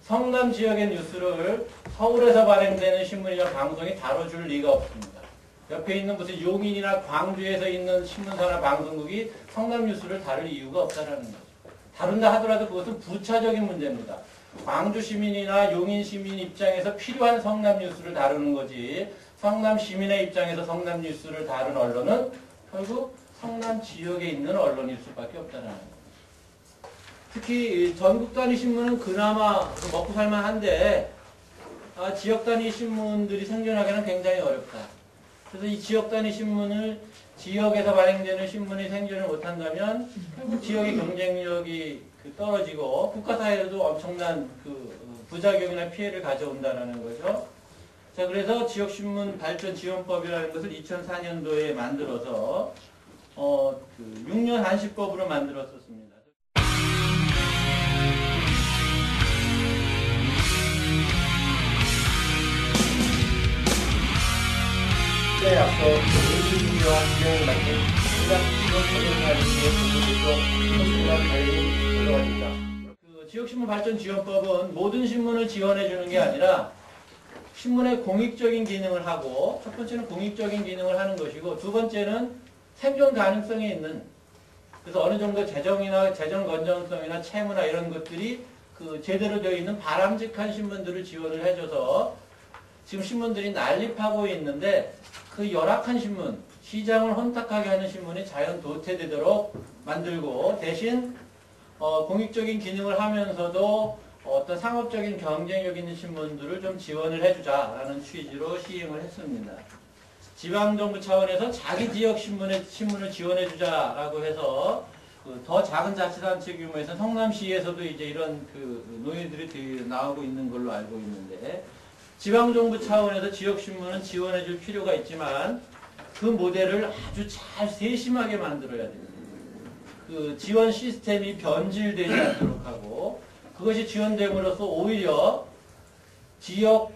성남 지역의 뉴스를 서울에서 발행되는 신문이나 방송이 다뤄줄 리가 없습니다. 옆에 있는 무슨 용인이나 광주에서 있는 신문사나 방송국이 성남 뉴스를 다룰 이유가 없다는 거죠. 다룬다 하더라도 그것은 부차적인 문제입니다. 광주 시민이나 용인 시민 입장에서 필요한 성남 뉴스를 다루는 거지, 성남 시민의 입장에서 성남 뉴스를 다룬 언론은 결국 성남 지역에 있는 언론일 수밖에 없다는 거죠. 특히 전국 단위 신문은 그나마 먹고 살만한데 지역 단위 신문들이 생존하기는 굉장히 어렵다. 그래서 이 지역 단위 신문을 지역에서 발행되는 신문이 생존을 못한다면 결국 지역의 경쟁력이 떨어지고 국가사회에도 엄청난 부작용이나 피해를 가져온다는 거죠. 자, 그래서 지역신문 발전 지원법이라는 것을 2004년도에 만들어서 6년 한시법으로 만들었었습니다. 네, 앞서 민주주의와 진영을 맡은 지역신문 발전 지원법은 모든 신문을 지원해주는 게 아니라 신문의 공익적인 기능을 하고, 첫 번째는 공익적인 기능을 하는 것이고, 두 번째는 생존 가능성이 있는, 그래서 어느 정도 재정이나 재정 건전성이나 채무나 이런 것들이 제대로 되어 있는 바람직한 신문들을 지원을 해줘서 지금 신문들이 난립하고 있는데, 그 열악한 신문, 시장을 혼탁하게 하는 신문이 자연 도태되도록 만들고, 대신 공익적인 기능을 하면서도 어떤 상업적인 경쟁력 있는 신문들을 좀 지원을 해주자라는 취지로 시행을 했습니다. 지방정부 차원에서 자기 지역 신문을 지원해주자라고 해서 더 작은 자치단체 규모에서 성남시에서도 이제 이런 논의들이 나오고 있는 걸로 알고 있는데, 지방정부 차원에서 지역신문은 지원해줄 필요가 있지만 그 모델을 아주 잘 세심하게 만들어야 됩니다. 지원 시스템이 변질되지 않도록 하고, 그것이 지원됨으로써 오히려 지역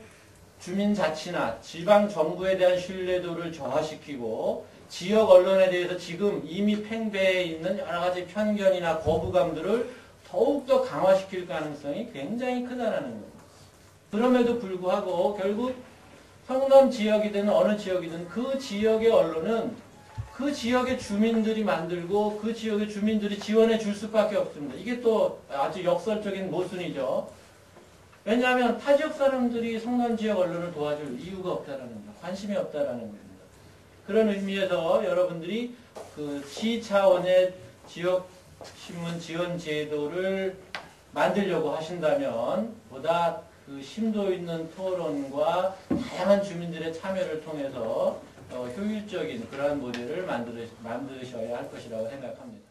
주민자치나 지방정부에 대한 신뢰도를 저하시키고, 지역 언론에 대해서 지금 이미 팽배해 있는 여러 가지 편견이나 거부감들을 더욱더 강화시킬 가능성이 굉장히 크다는 겁니다. 그럼에도 불구하고 결국 성남 지역이든 어느 지역이든 그 지역의 언론은 그 지역의 주민들이 만들고 그 지역의 주민들이 지원해 줄 수밖에 없습니다. 이게 또 아주 역설적인 모순이죠. 왜냐하면 타 지역 사람들이 성남 지역 언론을 도와줄 이유가 없다는 겁니다. 관심이 없다는 겁니다. 그런 의미에서 여러분들이 시 차원의 지역 신문 지원 제도를 만들려고 하신다면 보다 심도 있는 토론과 다양한 주민들의 참여를 통해서 효율적인 그러한 모델을 만드셔야 할 것이라고 생각합니다.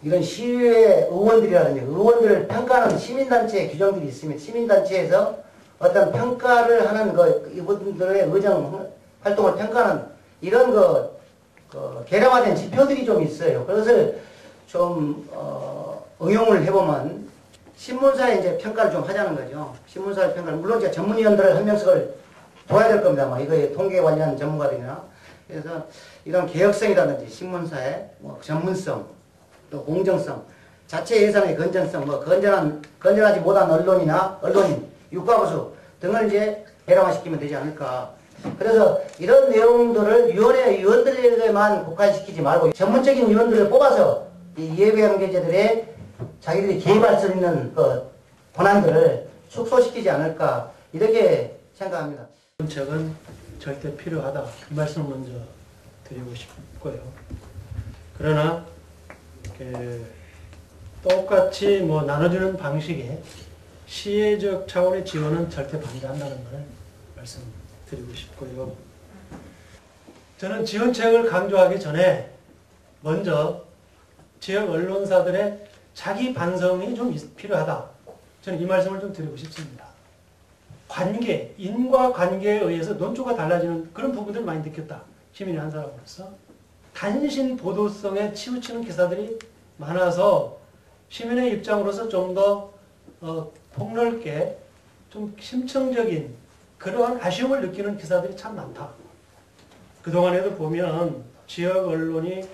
이런 시의회 의원들이라든지 의원들을 평가하는 시민단체 규정들이 있으면 시민단체에서 어떤 평가를 하는 이분들의 의정 활동을 평가하는 이런 계량화된 지표들이 좀 있어요. 그것을 좀 응용을 해보면 신문사에 이제 평가를 좀 하자는 거죠. 신문사의 평가를. 물론 제가 전문위원들을 한 명씩을 둬야 될 겁니다. 이거에 통계 관련 전문가들이나. 그래서 이런 개혁성이라든지 신문사의 전문성, 또 공정성, 자체 예산의 건전성, 건전하지 못한 언론이나 언론인, 육가보수 등을 이제 개량화시키면 되지 않을까. 그래서 이런 내용들을 위원회 위원들에게만 국한시키지 말고 전문적인 위원들을 뽑아서 이 이해관계자들의 자기들이 개입할 수 있는 권한들을 축소시키지 않을까 이렇게 생각합니다. 정책은 절대 필요하다. 그 말씀을 먼저 드리고 싶고요. 그러나 똑같이 나눠주는 방식의 시혜적 차원의 지원은 절대 반대한다는 걸 말씀드리고 싶고요. 저는 지원책을 강조하기 전에 먼저 지역 언론사들의 자기 반성이 좀 필요하다. 저는 이 말씀을 좀 드리고 싶습니다. 인과관계에 의해서 논조가 달라지는 그런 부분들을 많이 느꼈다. 시민의 한 사람으로서. 단신 보도성에 치우치는 기사들이 많아서 시민의 입장으로서 좀 더 폭넓게 좀 심층적인 그러한 아쉬움을 느끼는 기사들이 참 많다. 그동안에도 보면 지역 언론이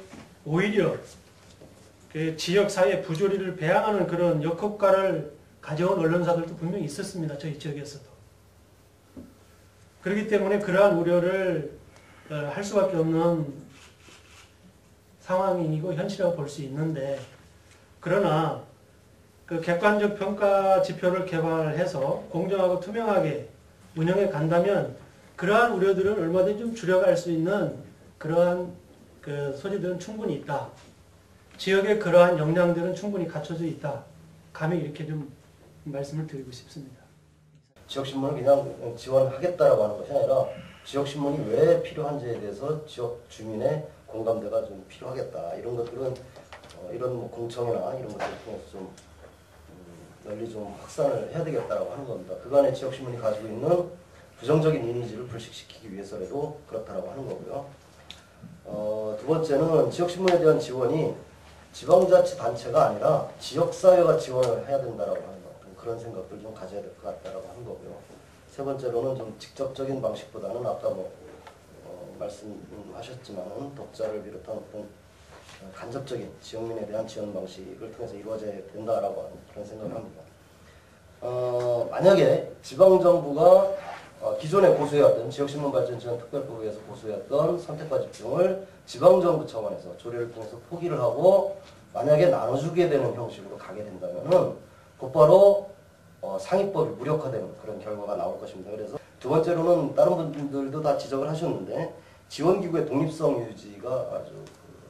오히려 그 지역사회 부조리를 배양하는 그런 역효과를 가져온 언론사들도 분명히 있었습니다. 저희 지역에서도. 그렇기 때문에 그러한 우려를 할 수밖에 없는 상황이고 현실이라고 볼 수 있는데, 그러나 그 객관적 평가 지표를 개발해서 공정하고 투명하게 운영해 간다면 그러한 우려들은 얼마든지 좀 줄여갈 수 있는 그러한 그 소지들은 충분히 있다. 지역의 그러한 역량들은 충분히 갖춰져 있다. 감히 이렇게 좀 말씀을 드리고 싶습니다. 지역신문을 그냥 지원하겠다라고 하는 것이 아니라 지역신문이 왜 필요한지에 대해서 지역 주민의 공감대가 좀 필요하겠다. 이런 것들은 이런 뭐 공청이나 이런 것들을 통해서 좀 널리 좀 확산을 해야 되겠다라고 하는 겁니다. 그간의 지역신문이 가지고 있는 부정적인 이미지를 불식시키기 위해서라도 그렇다라고 하는 거고요. 두 번째는 지역신문에 대한 지원이 지방자치단체가 아니라 지역사회가 지원을 해야 된다라고 하는 그런 생각을 좀 가져야 될 것 같다라고 하는 거고요. 세 번째로는 좀 직접적인 방식보다는 아까 말씀하셨지만은 독자를 비롯한 어떤 간접적인 지역민에 대한 지원 방식을 통해서 이루어져야 된다라고 하는 그런 생각을 합니다. 만약에 지방정부가 기존에 고수해왔던 지역신문발전지원특별법에서 고수해왔던 선택과 집중을 지방정부 차원에서 조례를 통해서 포기를 하고 만약에 나눠주게 되는 형식으로 가게 된다면은 곧바로 상위법이 무력화되는 그런 결과가 나올 것입니다. 그래서 두 번째로는 다른 분들도 다 지적을 하셨는데 지원기구의 독립성 유지가 아주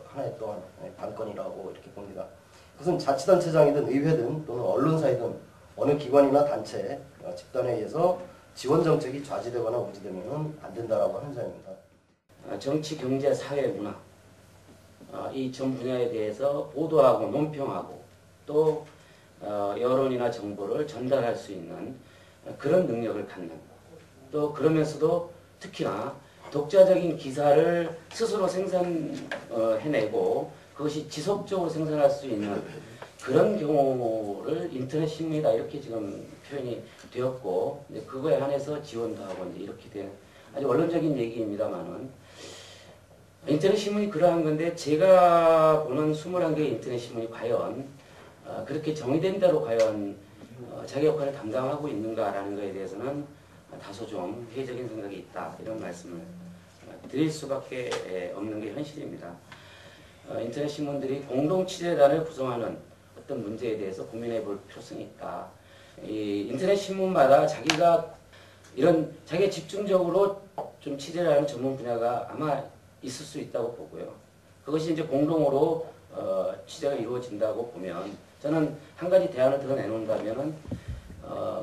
하나의 또한 관건이라고 이렇게 봅니다. 그것은 자치단체장이든 의회든 또는 언론사이든 어느 기관이나 단체, 집단에 의해서 지원 정책이 좌지되거나 우지되면 안 된다라고 하는 점입니다. 정치, 경제, 사회, 문화 이 전 분야에 대해서 보도하고 논평하고 또 여론이나 정보를 전달할 수 있는 그런 능력을 갖는, 또 그러면서도 특히나 독자적인 기사를 스스로 생산해내고 그것이 지속적으로 생산할 수 있는 그런 경우를 인터넷 신문이다 이렇게 지금 표현이 되었고, 이제 그거에 한해서 지원도 하고 이제 이렇게 된 아주 원론적인 얘기입니다만은 인터넷 신문이 그러한 건데 제가 보는 21개의 인터넷 신문이 과연 그렇게 정의된 대로 과연 자기 역할을 담당하고 있는가라는 것에 대해서는 다소 좀 회의적인 생각이 있다 이런 말씀을 드릴 수밖에 없는 게 현실입니다. 인터넷 신문들이 공동 취재단을 구성하는 어떤 문제에 대해서 고민해 볼 필요성이 있다. 이 인터넷 신문마다 자기가 집중적으로 좀 취재를 하는 전문 분야가 아마 있을 수 있다고 보고요. 그것이 이제 공동으로 취재가 이루어진다고 보면 저는 한 가지 대안을 더 내놓는다면은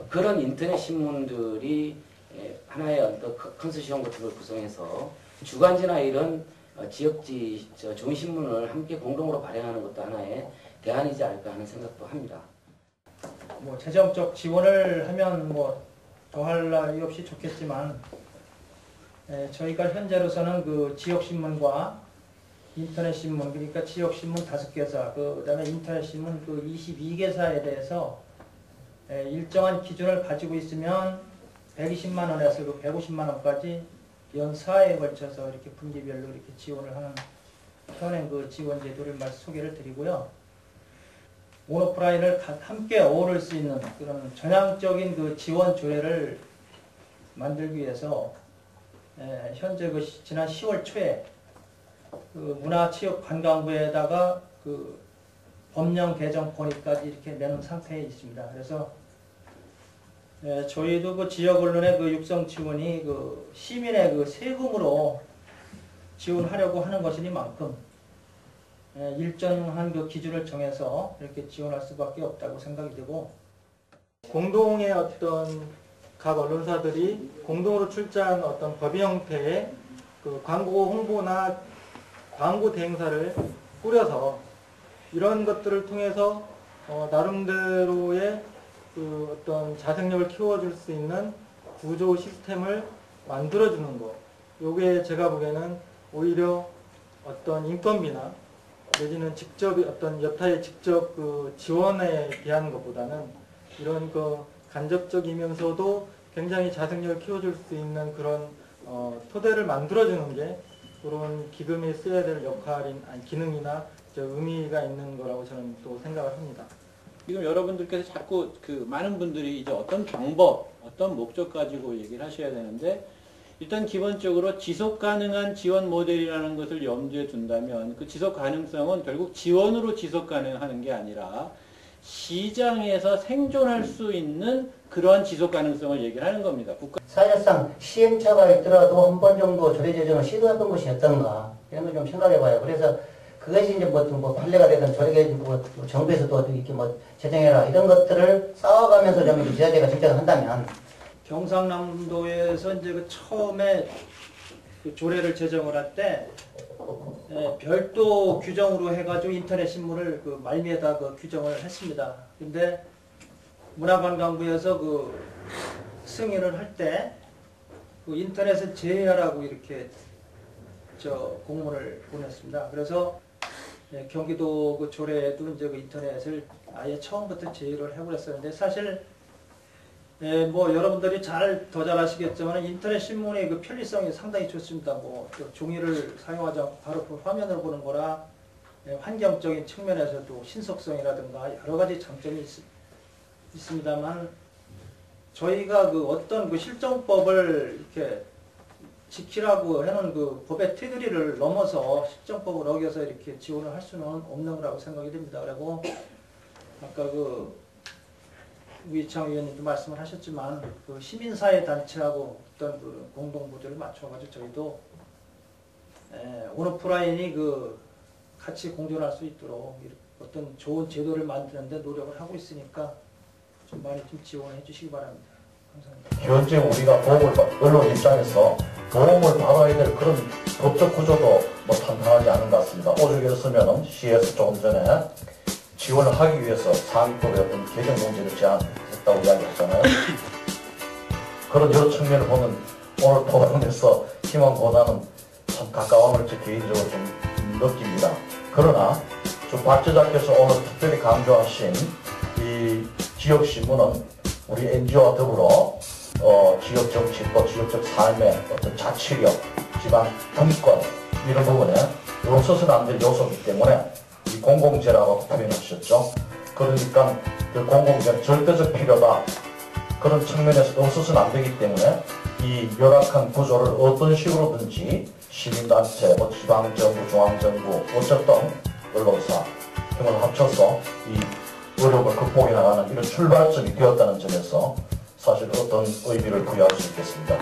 그런 인터넷 신문들이 하나의 어떤 컨소시엄 같은 걸 구성해서 주간지나 이런 지역지 좋은 신문을 함께 공동으로 발행하는 것도 하나의 대안이지 않을까 하는 생각도 합니다. 뭐 재정적 지원을 하면 뭐 더할 나위 없이 좋겠지만 저희가 현재로서는 그 지역신문과 인터넷신문, 그러니까 지역신문 5개사, 그다음에 인터넷신문 그 22개사에 대해서 일정한 기준을 가지고 있으면 120만 원에서 그 150만 원까지 연 4회에 걸쳐서 이렇게 분기별로 이렇게 지원을 하는 현행 그 지원 제도를 소개를 드리고요. 온오프라인을 함께 어우를 수 있는 그런 전향적인 그 지원 조례를 만들기 위해서 현재 그 지난 10월 초에 그 문화체육관광부에다가 그 법령 개정 건의까지 이렇게 내놓은 상태에 있습니다. 그래서 저희도 그 지역 언론의 그 육성 지원이 그 시민의 그 세금으로 지원하려고 하는 것이니만큼 일정한 그 기준을 정해서 이렇게 지원할 수밖에 없다고 생각이 되고, 공동의 어떤 각 언론사들이 공동으로 출자한 어떤 법인 형태의 그 광고 홍보나 광고 대행사를 꾸려서 이런 것들을 통해서 나름대로의 그 어떤 자생력을 키워줄 수 있는 구조 시스템을 만들어주는 것. 요게 제가 보기에는 오히려 어떤 인건비나 내지는 직접 어떤 여타의 직접 그 지원에 대한 것보다는 이런 그 간접적이면서도 굉장히 자생력을 키워줄 수 있는 그런 토대를 만들어주는 게 그런 기금이 써야 될 역할인 기능이나 의미가 있는 거라고 저는 또 생각을 합니다. 지금 여러분들께서 자꾸 그 많은 분들이 이제 어떤 방법, 어떤 목적 가지고 얘기를 하셔야 되는데 일단 기본적으로 지속 가능한 지원 모델이라는 것을 염두에 둔다면 그 지속 가능성은 결국 지원으로 지속 가능하는 게 아니라 시장에서 생존할 수 있는 그러한 지속 가능성을 얘기를 하는 겁니다. 사실상 시행착오가 있더라도 한 번 정도 조례 제정을 시도해본 것이 어떤가 이런 걸 좀 생각해봐요. 그래서 그것이 이제 뭐 판례가 되든 조례가 뭐 정부에서도 이렇게 뭐 제정해라 이런 것들을 쌓아가면서 좀 지자체가 정책을 한다면 경상남도에서 이제 그 처음에 그 조례를 제정을 할 때 별도 규정으로 해가지고 인터넷 신문을 그 말미에다 그 규정을 했습니다. 근데 문화관광부에서 그 승인을 할 때 그 인터넷을 제외하라고 이렇게 공문을 보냈습니다. 그래서 경기도 그 조례에도 이제 그 인터넷을 아예 처음부터 제외를 해버렸었는데 사실 뭐 여러분들이 더 잘 아시겠지만 인터넷 신문의 그 편리성이 상당히 좋습니다. 뭐 종이를 사용하지 않고 바로 그 화면을 보는 거라 환경적인 측면에서도 신속성이라든가 여러 가지 장점이 있습니다만 저희가 그 어떤 그 실정법을 이렇게 지키라고 해놓은 그 법의 테두리를 넘어서 실정법을 어겨서 이렇게 지원을 할 수는 없는 거라고 생각이 됩니다. 그리고 아까 그 우이창 의원님도 말씀을 하셨지만 그 시민사회 단체하고 어떤 그 공동구조를 맞춰가지고 저희도 온오프라인이 그 같이 공존할 수 있도록 어떤 좋은 제도를 만드는데 노력을 하고 있으니까 좀 많이 좀 지원해 주시기 바랍니다. 감사합니다. 현재 우리가 언론 입장에서 도움을 받아야 될 그런 법적 구조도 뭐 탄탄하지 않은 것 같습니다. 오죽했으면 시에서 조금 전에 지원을 하기 위해서 상위법의 어떤 개정 문제를 제안했다고 이야기했잖아요. 그런 여러 측면을 보면 오늘 토론에서 희망보다는 참 가까움을 제 개인적으로 좀 느낍니다. 그러나 좀 박제자께서 오늘 특별히 강조하신 이 지역신문은 우리 NGO와 더불어 지역 정치 또 지역적 삶의 어떤 자치력, 지방 분권 이런 부분에 없어서는 안 될 요소이기 때문에 이 공공재라고 표현하셨죠. 그러니까 그 공공재는 절대적 필요다. 그런 측면에서 없어서는 안 되기 때문에 이 열악한 구조를 어떤 식으로든지 시민단체, 지방정부, 중앙정부, 어쨌든 언론사 힘을 합쳐서 이 어려움을 극복해 나가는 이런 출발점이 되었다는 점에서 사실 어떤 의미를 부여할 수 있겠습니다.